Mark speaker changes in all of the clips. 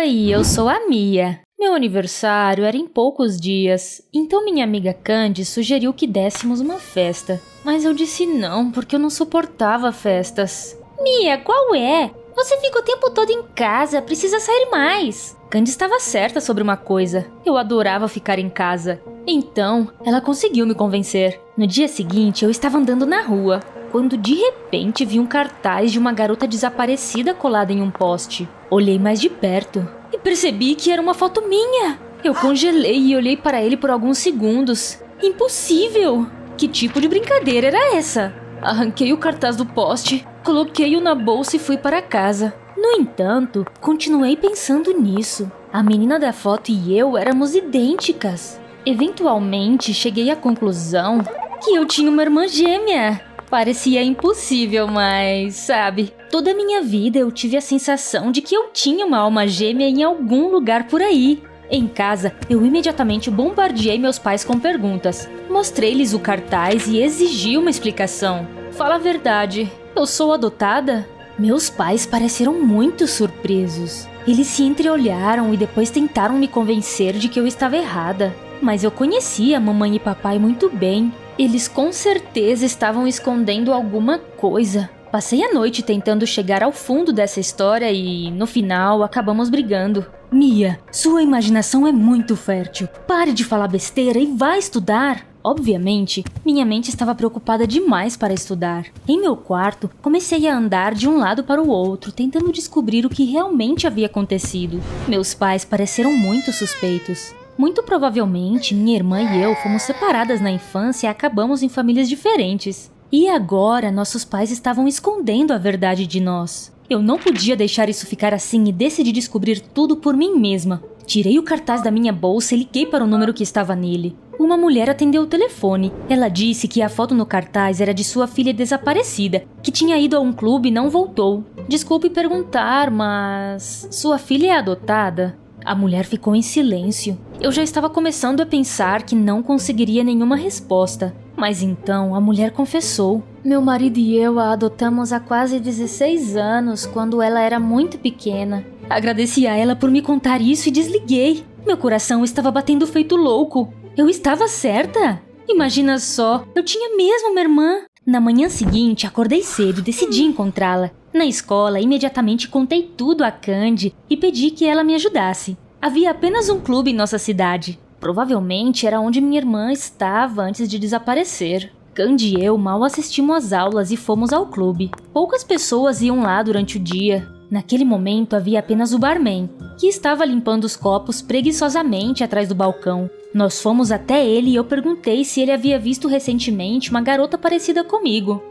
Speaker 1: Oi, eu sou a Mia. Meu aniversário era em poucos dias, então minha amiga Candy sugeriu que dessemos uma festa. Mas eu disse não, porque eu não suportava festas. Mia, qual é? Você fica o tempo todo em casa, precisa sair mais. Candy estava certa sobre uma coisa. Eu adorava ficar em casa. Então, ela conseguiu me convencer. No dia seguinte, eu estava andando na rua, quando de repente vi um cartaz de uma garota desaparecida colada em um poste. Olhei mais de perto e percebi que era uma foto minha. Eu congelei e olhei para ele por alguns segundos. Impossível! Que tipo de brincadeira era essa? Arranquei o cartaz do poste, coloquei-o na bolsa e fui para casa. No entanto, continuei pensando nisso. A menina da foto e eu éramos idênticas. Eventualmente, cheguei à conclusão que eu tinha uma irmã gêmea. Parecia impossível, mas, sabe, toda a minha vida eu tive a sensação de que eu tinha uma alma gêmea em algum lugar por aí. Em casa, eu imediatamente bombardeei meus pais com perguntas. Mostrei-lhes o cartaz e exigi uma explicação. Fala a verdade, eu sou adotada? Meus pais pareceram muito surpresos. Eles se entreolharam e depois tentaram me convencer de que eu estava errada. Mas eu conhecia mamãe e papai muito bem. Eles com certeza estavam escondendo alguma coisa. Passei a noite tentando chegar ao fundo dessa história e, no final, acabamos brigando. Mia, sua imaginação é muito fértil. Pare de falar besteira e vá estudar. Obviamente, minha mente estava preocupada demais para estudar. Em meu quarto, comecei a andar de um lado para o outro, tentando descobrir o que realmente havia acontecido. Meus pais pareceram muito suspeitos. Muito provavelmente, minha irmã e eu fomos separadas na infância e acabamos em famílias diferentes. E agora, nossos pais estavam escondendo a verdade de nós. Eu não podia deixar isso ficar assim e decidi descobrir tudo por mim mesma. Tirei o cartaz da minha bolsa e liguei para o número que estava nele. Uma mulher atendeu o telefone. Ela disse que a foto no cartaz era de sua filha desaparecida, que tinha ido a um clube e não voltou. Desculpe perguntar, mas sua filha é adotada? A mulher ficou em silêncio. Eu já estava começando a pensar que não conseguiria nenhuma resposta. Mas então a mulher confessou. Meu marido e eu a adotamos há quase 16 anos, quando ela era muito pequena. Agradeci a ela por me contar isso e desliguei. Meu coração estava batendo feito louco. Eu estava certa? Imagina só, eu tinha mesmo uma irmã. Na manhã seguinte, acordei cedo e decidi encontrá-la. Na escola, imediatamente contei tudo a Candy e pedi que ela me ajudasse. Havia apenas um clube em nossa cidade. Provavelmente era onde minha irmã estava antes de desaparecer. Candy e eu mal assistimos às aulas e fomos ao clube. Poucas pessoas iam lá durante o dia. Naquele momento havia apenas o barman, que estava limpando os copos preguiçosamente atrás do balcão. Nós fomos até ele e eu perguntei se ele havia visto recentemente uma garota parecida comigo.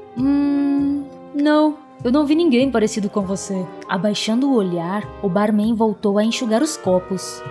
Speaker 1: Não. Eu não vi ninguém parecido com você. Abaixando o olhar, o barman voltou a enxugar os copos.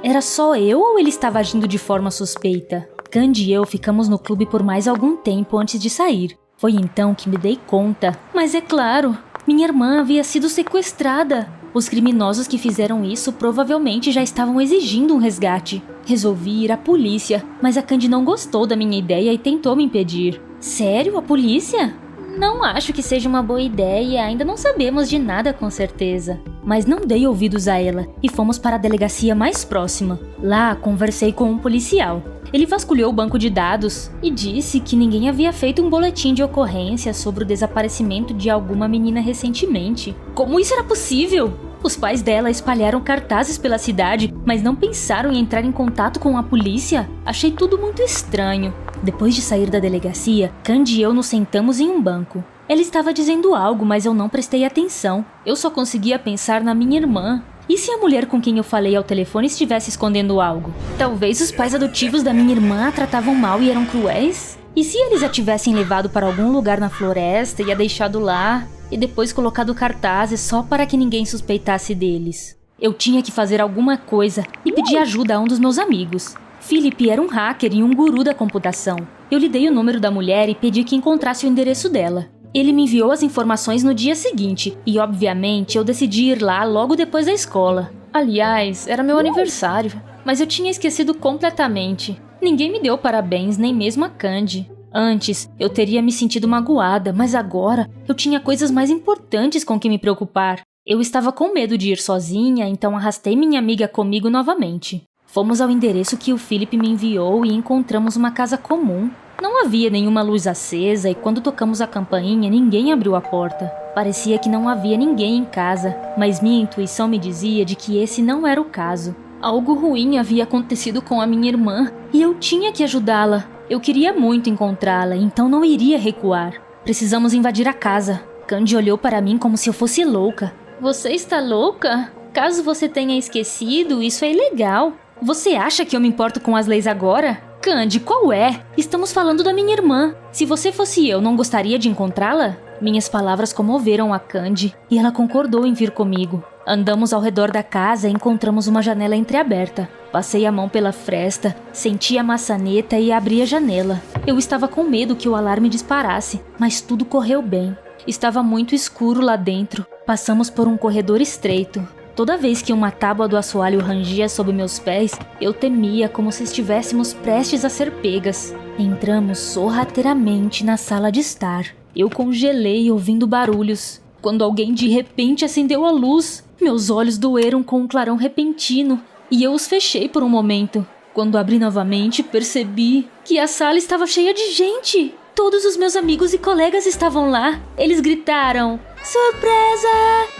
Speaker 1: Era só eu ou ele estava agindo de forma suspeita? Candy e eu ficamos no clube por mais algum tempo antes de sair. Foi então que me dei conta. Mas é claro, minha irmã havia sido sequestrada. Os criminosos que fizeram isso provavelmente já estavam exigindo um resgate. Resolvi ir à polícia, mas a Candy não gostou da minha ideia e tentou me impedir. Sério, a polícia? Não acho que seja uma boa ideia, ainda não sabemos de nada com certeza. Mas não dei ouvidos a ela e fomos para a delegacia mais próxima. Lá, conversei com um policial. Ele vasculhou o banco de dados e disse que ninguém havia feito um boletim de ocorrência sobre o desaparecimento de alguma menina recentemente. Como isso era possível? Os pais dela espalharam cartazes pela cidade, mas não pensaram em entrar em contato com a polícia? Achei tudo muito estranho. Depois de sair da delegacia, Candy e eu nos sentamos em um banco. Ela estava dizendo algo, mas eu não prestei atenção. Eu só conseguia pensar na minha irmã. E se a mulher com quem eu falei ao telefone estivesse escondendo algo? Talvez os pais adotivos da minha irmã a tratavam mal e eram cruéis? E se eles a tivessem levado para algum lugar na floresta e a deixado lá, e depois colocado cartazes só para que ninguém suspeitasse deles? Eu tinha que fazer alguma coisa e pedi ajuda a um dos meus amigos. Philip era um hacker e um guru da computação. Eu lhe dei o número da mulher e pedi que encontrasse o endereço dela. Ele me enviou as informações no dia seguinte e, obviamente, eu decidi ir lá logo depois da escola. Aliás, era meu aniversário, mas eu tinha esquecido completamente. Ninguém me deu parabéns, nem mesmo a Candy. Antes, eu teria me sentido magoada, mas agora eu tinha coisas mais importantes com que me preocupar. Eu estava com medo de ir sozinha, então arrastei minha amiga comigo novamente. Fomos ao endereço que o Philip me enviou e encontramos uma casa comum. Não havia nenhuma luz acesa e quando tocamos a campainha, ninguém abriu a porta. Parecia que não havia ninguém em casa, mas minha intuição me dizia de que esse não era o caso. Algo ruim havia acontecido com a minha irmã e eu tinha que ajudá-la. Eu queria muito encontrá-la, então não iria recuar. Precisamos invadir a casa. Candy olhou para mim como se eu fosse louca. Você está louca? Caso você tenha esquecido, isso é ilegal. Você acha que eu me importo com as leis agora? Candy, qual é? Estamos falando da minha irmã. Se você fosse eu, não gostaria de encontrá-la? Minhas palavras comoveram a Candy e ela concordou em vir comigo. Andamos ao redor da casa e encontramos uma janela entreaberta. Passei a mão pela fresta, senti a maçaneta e abri a janela. Eu estava com medo que o alarme disparasse, mas tudo correu bem. Estava muito escuro lá dentro. Passamos por um corredor estreito. Toda vez que uma tábua do assoalho rangia sob meus pés, eu temia como se estivéssemos prestes a ser pegas. Entramos sorrateiramente na sala de estar. Eu congelei ouvindo barulhos. Quando alguém de repente acendeu a luz, meus olhos doeram com um clarão repentino e eu os fechei por um momento. Quando abri novamente, percebi que a sala estava cheia de gente. Todos os meus amigos e colegas estavam lá. Eles gritaram: "Surpresa!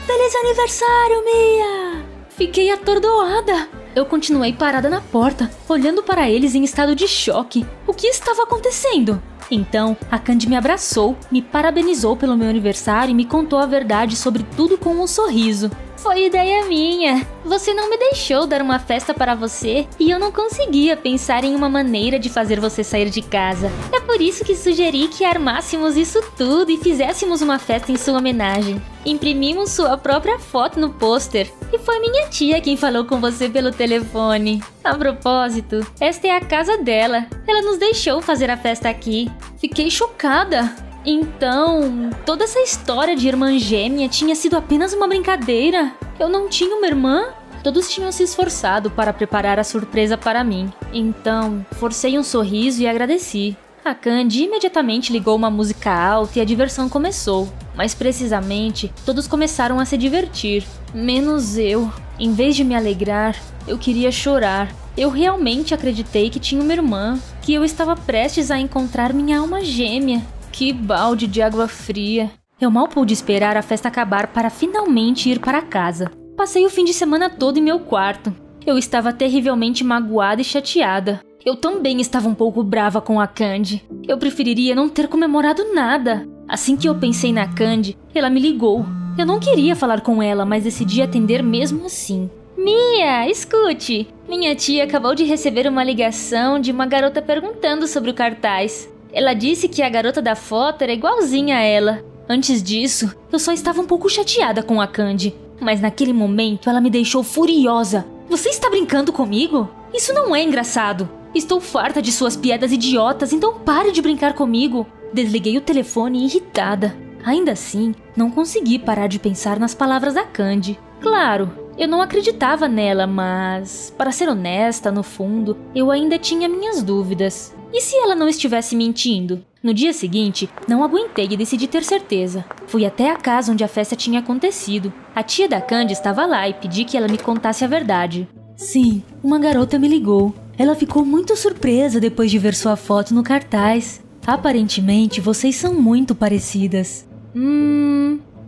Speaker 1: Feliz aniversário, Mia!" Fiquei atordoada. Eu continuei parada na porta, olhando para eles em estado de choque. O que estava acontecendo? Então, a Candy me abraçou, me parabenizou pelo meu aniversário e me contou a verdade sobre tudo com um sorriso. Foi ideia minha. Você não me deixou dar uma festa para você e eu não conseguia pensar em uma maneira de fazer você sair de casa. É por isso que sugeri que armássemos isso tudo e fizéssemos uma festa em sua homenagem. Imprimimos sua própria foto no pôster e foi minha tia quem falou com você pelo telefone. A propósito, esta é a casa dela. Ela nos deixou fazer a festa aqui. Fiquei chocada. Então, toda essa história de irmã gêmea tinha sido apenas uma brincadeira? Eu não tinha uma irmã? Todos tinham se esforçado para preparar a surpresa para mim. Então, forcei um sorriso e agradeci. A Candy imediatamente ligou uma música alta e a diversão começou. Mais precisamente, todos começaram a se divertir. Menos eu. Em vez de me alegrar, eu queria chorar. Eu realmente acreditei que tinha uma irmã, que eu estava prestes a encontrar minha alma gêmea. Que balde de água fria. Eu mal pude esperar a festa acabar para finalmente ir para casa. Passei o fim de semana todo em meu quarto. Eu estava terrivelmente magoada e chateada. Eu também estava um pouco brava com a Candy. Eu preferiria não ter comemorado nada. Assim que eu pensei na Candy, ela me ligou. Eu não queria falar com ela, mas decidi atender mesmo assim. Mia, escute. Minha tia acabou de receber uma ligação de uma garota perguntando sobre o cartaz. Ela disse que a garota da foto era igualzinha a ela. Antes disso, eu só estava um pouco chateada com a Candy. Mas naquele momento, ela me deixou furiosa. Você está brincando comigo? Isso não é engraçado. Estou farta de suas piadas idiotas, então pare de brincar comigo. Desliguei o telefone irritada. Ainda assim, não consegui parar de pensar nas palavras da Candy. Claro, eu não acreditava nela, mas, para ser honesta, no fundo, eu ainda tinha minhas dúvidas. E se ela não estivesse mentindo? No dia seguinte, não aguentei e decidi ter certeza. Fui até a casa onde a festa tinha acontecido. A tia da Candy estava lá e pedi que ela me contasse a verdade. Sim, uma garota me ligou. Ela ficou muito surpresa depois de ver sua foto no cartaz. Aparentemente, vocês são muito parecidas.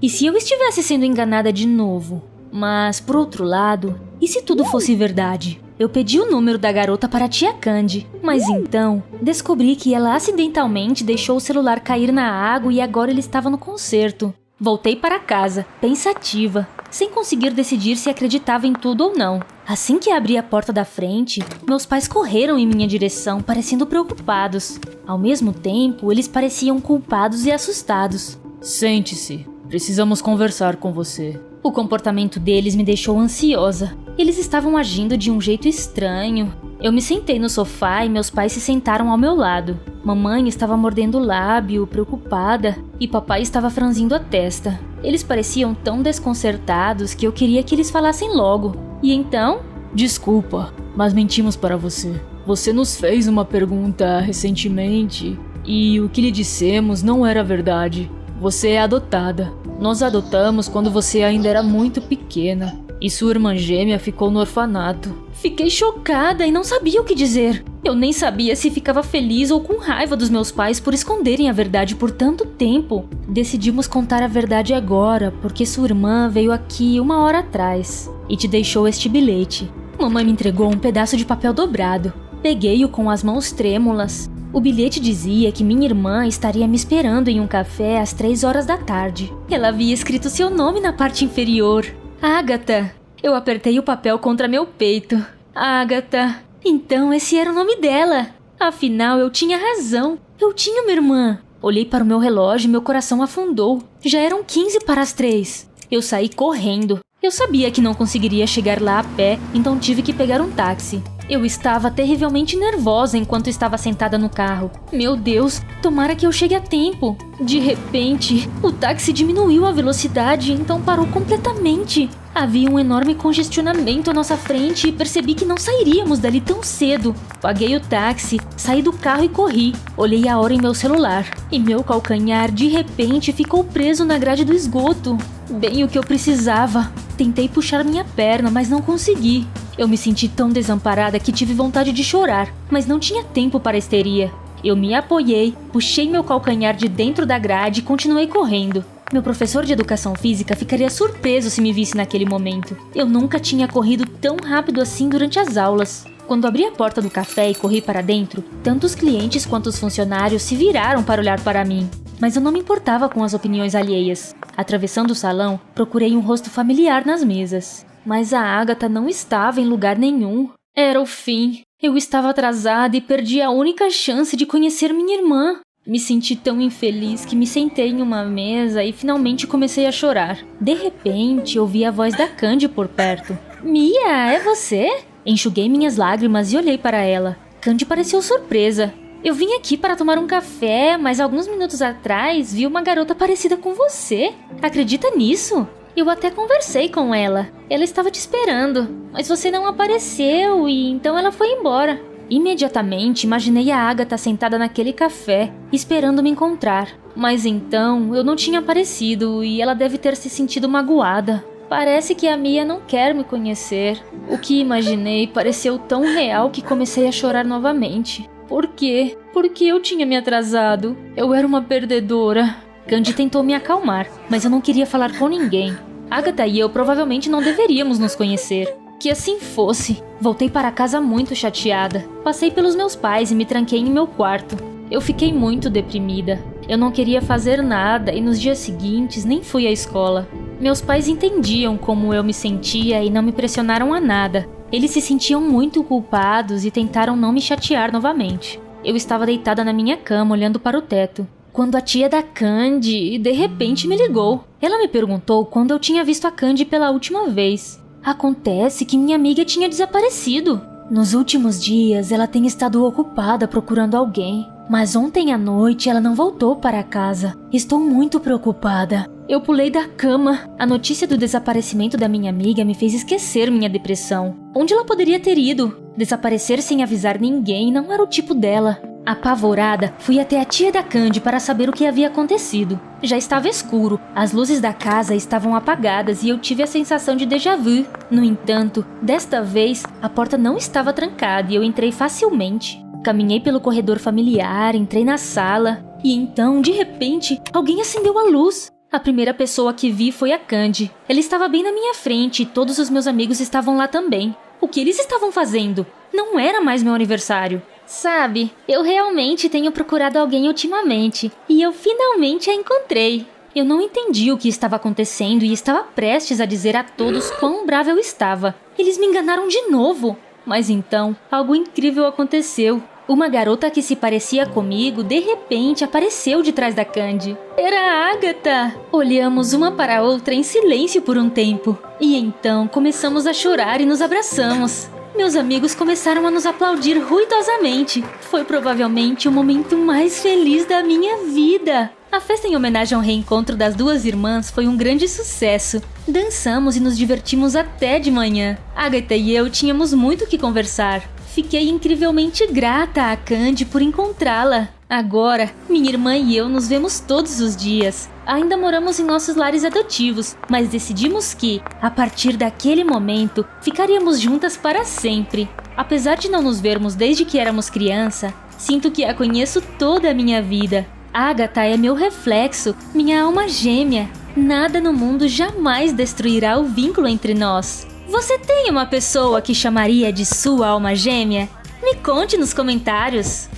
Speaker 1: E se eu estivesse sendo enganada de novo? Mas, por outro lado, e se tudo fosse verdade? Eu pedi o número da garota para a tia Candy, mas então descobri que ela acidentalmente deixou o celular cair na água e agora ele estava no concerto. Voltei para casa, pensativa, sem conseguir decidir se acreditava em tudo ou não. Assim que abri a porta da frente, meus pais correram em minha direção, parecendo preocupados. Ao mesmo tempo, eles pareciam culpados e assustados. Sente-se, precisamos conversar com você. O comportamento deles me deixou ansiosa. Eles estavam agindo de um jeito estranho. Eu me sentei no sofá e meus pais se sentaram ao meu lado. Mamãe estava mordendo o lábio, preocupada, e papai estava franzindo a testa. Eles pareciam tão desconcertados que eu queria que eles falassem logo. E então? Desculpa, mas mentimos para você. Você nos fez uma pergunta recentemente e o que lhe dissemos não era verdade. Você é adotada. Nós adotamos quando você ainda era muito pequena e sua irmã gêmea ficou no orfanato. Fiquei chocada e não sabia o que dizer. Eu nem sabia se ficava feliz ou com raiva dos meus pais por esconderem a verdade por tanto tempo. Decidimos contar a verdade agora, porque sua irmã veio aqui 1 hora atrás e te deixou este bilhete. Mamãe me entregou um pedaço de papel dobrado. Peguei-o com as mãos trêmulas. O bilhete dizia que minha irmã estaria me esperando em um café às 3 horas da tarde. Ela havia escrito seu nome na parte inferior. Agatha. Eu apertei o papel contra meu peito. Agatha. Então esse era o nome dela. Afinal, eu tinha razão. Eu tinha uma irmã. Olhei para o meu relógio e meu coração afundou. Já eram 15 para as 3. Eu saí correndo. Eu sabia que não conseguiria chegar lá a pé, então tive que pegar um táxi. Eu estava terrivelmente nervosa enquanto estava sentada no carro. Meu Deus, tomara que eu chegue a tempo. De repente, o táxi diminuiu a velocidade, então parou completamente. Havia um enorme congestionamento à nossa frente e percebi que não sairíamos dali tão cedo. Paguei o táxi, saí do carro e corri. Olhei a hora em meu celular e meu calcanhar de repente ficou preso na grade do esgoto. Bem o que eu precisava. Tentei puxar minha perna, mas não consegui. Eu me senti tão desamparada que tive vontade de chorar, mas não tinha tempo para histeria. Eu me apoiei, puxei meu calcanhar de dentro da grade e continuei correndo. Meu professor de educação física ficaria surpreso se me visse naquele momento. Eu nunca tinha corrido tão rápido assim durante as aulas. Quando abri a porta do café e corri para dentro, tanto os clientes quanto os funcionários se viraram para olhar para mim. Mas eu não me importava com as opiniões alheias. Atravessando o salão, procurei um rosto familiar nas mesas. Mas a Agatha não estava em lugar nenhum. Era o fim. Eu estava atrasada e perdi a única chance de conhecer minha irmã. Me senti tão infeliz que me sentei em uma mesa e finalmente comecei a chorar. De repente, ouvi a voz da Candy por perto. Mia, é você? Enxuguei minhas lágrimas e olhei para ela. Candy pareceu surpresa. Eu vim aqui para tomar um café, mas alguns minutos atrás vi uma garota parecida com você. Acredita nisso? Eu até conversei com ela. Ela estava te esperando, mas você não apareceu e então ela foi embora. Imediatamente imaginei a Agatha sentada naquele café, esperando me encontrar. Mas então eu não tinha aparecido e ela deve ter se sentido magoada. Parece que a Mia não quer me conhecer. O que imaginei pareceu tão real que comecei a chorar novamente. Por quê? Porque eu tinha me atrasado. Eu era uma perdedora. Candy tentou me acalmar, mas eu não queria falar com ninguém. Agatha e eu provavelmente não deveríamos nos conhecer. Que assim fosse. Voltei para casa muito chateada. Passei pelos meus pais e me tranquei em meu quarto. Eu fiquei muito deprimida. Eu não queria fazer nada e nos dias seguintes nem fui à escola. Meus pais entendiam como eu me sentia e não me pressionaram a nada. Eles se sentiam muito culpados e tentaram não me chatear novamente. Eu estava deitada na minha cama olhando para o teto, quando a tia da Candy de repente me ligou. Ela me perguntou quando eu tinha visto a Candy pela última vez. Acontece que minha amiga tinha desaparecido. Nos últimos dias ela tem estado ocupada procurando alguém, mas ontem à noite ela não voltou para casa. Estou muito preocupada. Eu pulei da cama. A notícia do desaparecimento da minha amiga me fez esquecer minha depressão. Onde ela poderia ter ido? Desaparecer sem avisar ninguém não era o tipo dela. Apavorada, fui até a tia da Candy para saber o que havia acontecido. Já estava escuro, as luzes da casa estavam apagadas e eu tive a sensação de déjà vu. No entanto, desta vez, a porta não estava trancada e eu entrei facilmente. Caminhei pelo corredor familiar, entrei na sala e então, de repente, alguém acendeu a luz. A primeira pessoa que vi foi a Candy. Ela estava bem na minha frente e todos os meus amigos estavam lá também. O que eles estavam fazendo? Não era mais meu aniversário. Sabe, eu realmente tenho procurado alguém ultimamente e eu finalmente a encontrei. Eu não entendi o que estava acontecendo e estava prestes a dizer a todos quão brava eu estava. Eles me enganaram de novo. Mas então, algo incrível aconteceu. Uma garota que se parecia comigo, de repente, apareceu de trás da Candy. Era a Agatha! Olhamos uma para a outra em silêncio por um tempo. E então, começamos a chorar e nos abraçamos. Meus amigos começaram a nos aplaudir ruidosamente. Foi provavelmente o momento mais feliz da minha vida. A festa em homenagem ao reencontro das duas irmãs foi um grande sucesso. Dançamos e nos divertimos até de manhã. Agatha e eu tínhamos muito o que conversar. Fiquei incrivelmente grata a Candy por encontrá-la. Agora, minha irmã e eu nos vemos todos os dias. Ainda moramos em nossos lares adotivos, mas decidimos que, a partir daquele momento, ficaríamos juntas para sempre. Apesar de não nos vermos desde que éramos criança, sinto que a conheço toda a minha vida. Agatha é meu reflexo, minha alma gêmea. Nada no mundo jamais destruirá o vínculo entre nós. Você tem uma pessoa que chamaria de sua alma gêmea? Me conte nos comentários!